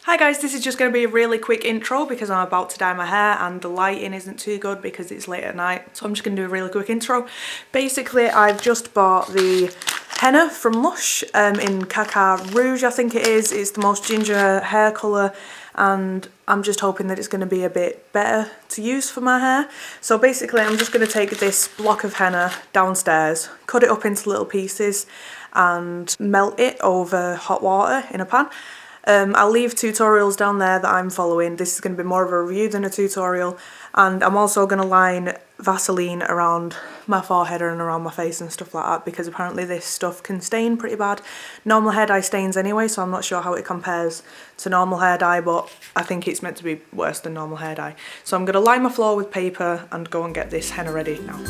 Hi guys, this is just going to be a really quick intro because I'm about to dye my hair and the lighting isn't too good because it's late at night, so I'm just going to do a really quick intro. Basically, I've just bought the henna from Lush in Caca Rouge, I think it is. It's the most ginger hair colour and I'm just hoping that it's going to be a bit better to use for my hair. So basically I'm just going to take this block of henna downstairs, cut it up into little pieces and melt it over hot water in a pan. I'll leave tutorials down there that I'm following. This is going to be more of a review than a tutorial, and I'm also going to line Vaseline around my forehead and around my face and stuff like that because apparently this stuff can stain pretty bad. Normal hair dye stains anyway, so I'm not sure how it compares to normal hair dye, but I think it's meant to be worse than normal hair dye. So I'm going to line my floor with paper and go and get this henna ready now.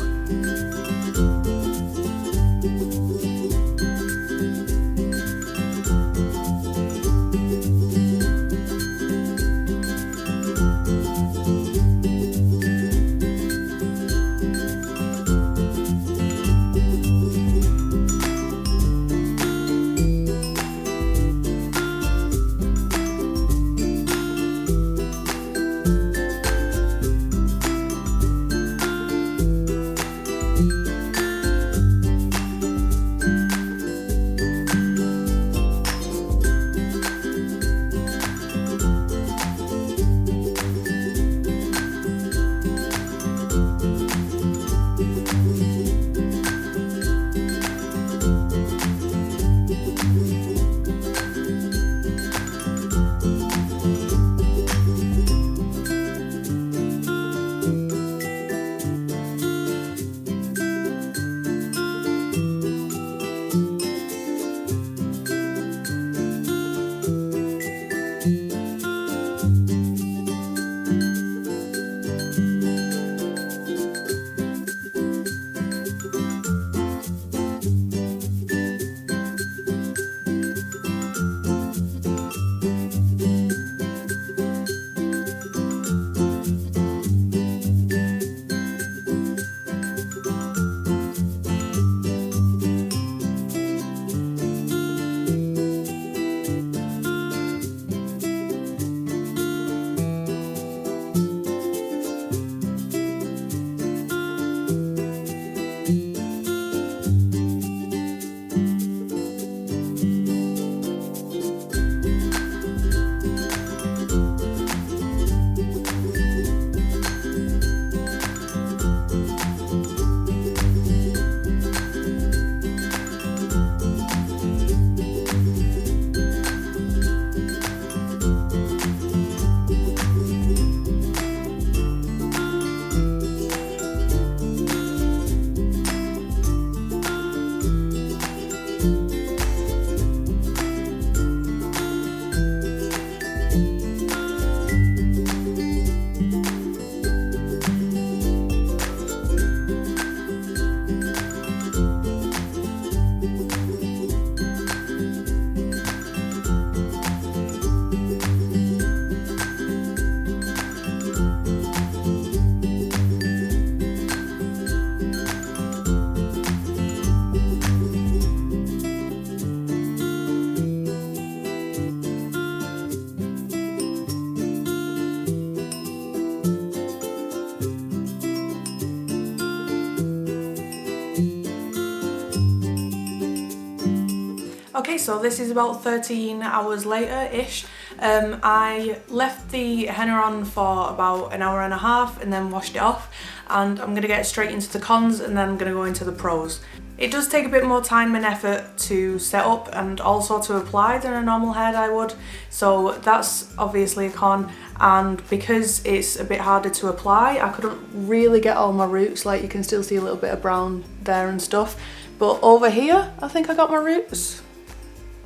Okay, so this is about 13 hours later-ish. I left the henna on for about an hour and a half and then washed it off, and I'm going to get straight into the cons and then I'm going to go into the pros. It does take a bit more time and effort to set up and also to apply than a normal hair dye would, so that's obviously a con, and because it's a bit harder to apply, I couldn't really get all my roots. Like, you can still see a little bit of brown there and stuff, but over here I think I got my roots.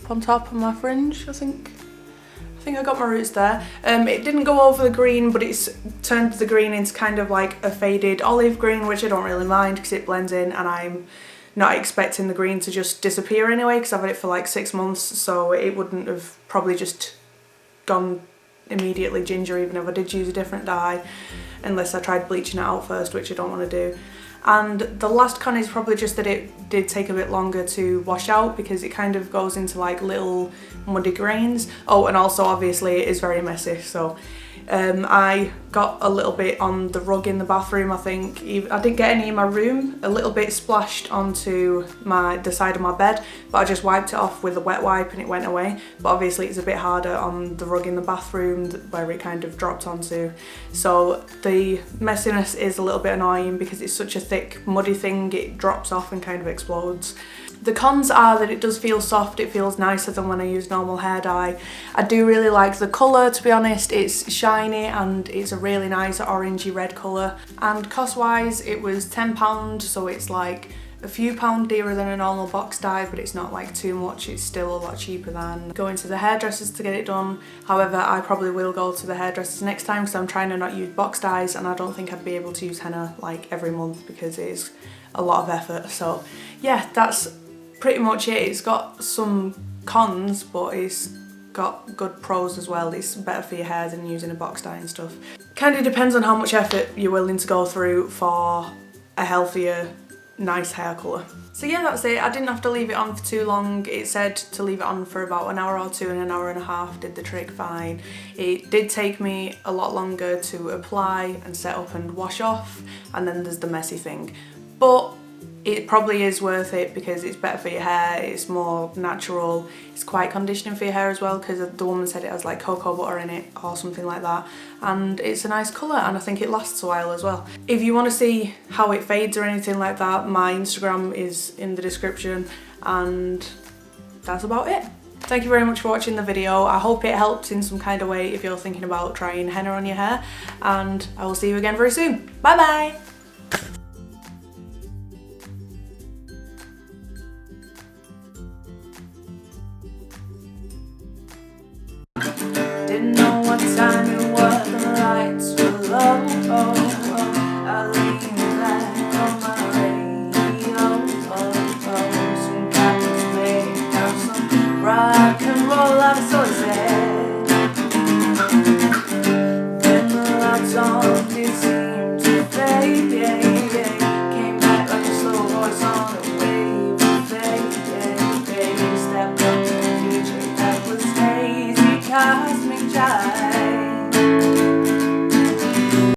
On top of my fringe, I think I got my roots there. It didn't go over the green, but it's turned the green into kind of like a faded olive green, which I don't really mind because it blends in, and I'm not expecting the green to just disappear anyway because I've had it for like 6 months, so it wouldn't have probably just gone immediately ginger even if I did use a different dye, unless I tried bleaching it out first, which I don't want to do. And the last con is probably just that it did take a bit longer to wash out because it kind of goes into like little muddy grains. Oh, and also obviously it is very messy, so I got a little bit on the rug in the bathroom, I think. I didn't get any in my room, a little bit splashed onto the side of my bed, but I just wiped it off with a wet wipe and it went away. But obviously it's a bit harder on the rug in the bathroom where it kind of dropped onto. So the messiness is a little bit annoying because it's such a thick muddy thing, it drops off and kind of explodes. The cons are that it does feel soft, it feels nicer than when I use normal hair dye. I do really like the colour, to be honest. It's shiny and it's a really nice orangey red colour. And cost wise it was £10, so it's like a few pound dearer than a normal box dye, but it's not like too much. It's still a lot cheaper than going to the hairdressers to get it done. However, I probably will go to the hairdressers next time because I'm trying to not use box dyes, and I don't think I'd be able to use henna like every month because it is a lot of effort. So yeah, that's pretty much it. It's got some cons, but it's got good pros as well. It's better for your hair than using a box dye and stuff. Kind of depends on how much effort you're willing to go through for a healthier, nice hair colour. So yeah, that's it. I didn't have to leave it on for too long. It said to leave it on for about an hour or two, and an hour and a half did the trick fine. It did take me a lot longer to apply and set up and wash off, and then there's the messy thing. But it probably is worth it because it's better for your hair, it's more natural, it's quite conditioning for your hair as well because the woman said it has like cocoa butter in it or something like that, and it's a nice colour and I think it lasts a while as well. If you want to see how it fades or anything like that, my Instagram is in the description, and that's about it. Thank you very much for watching the video. I hope it helped in some kind of way if you're thinking about trying henna on your hair, and I will see you again very soon. Bye bye! Didn't know what time it was and the lights were low. I lean back on my radio. Some cats playing out some rock and roll, I'm so sad. Then the lights on did seem to fade. Came back like a slow voice on a wave of fade. Stepped up to the DJ that was hazy.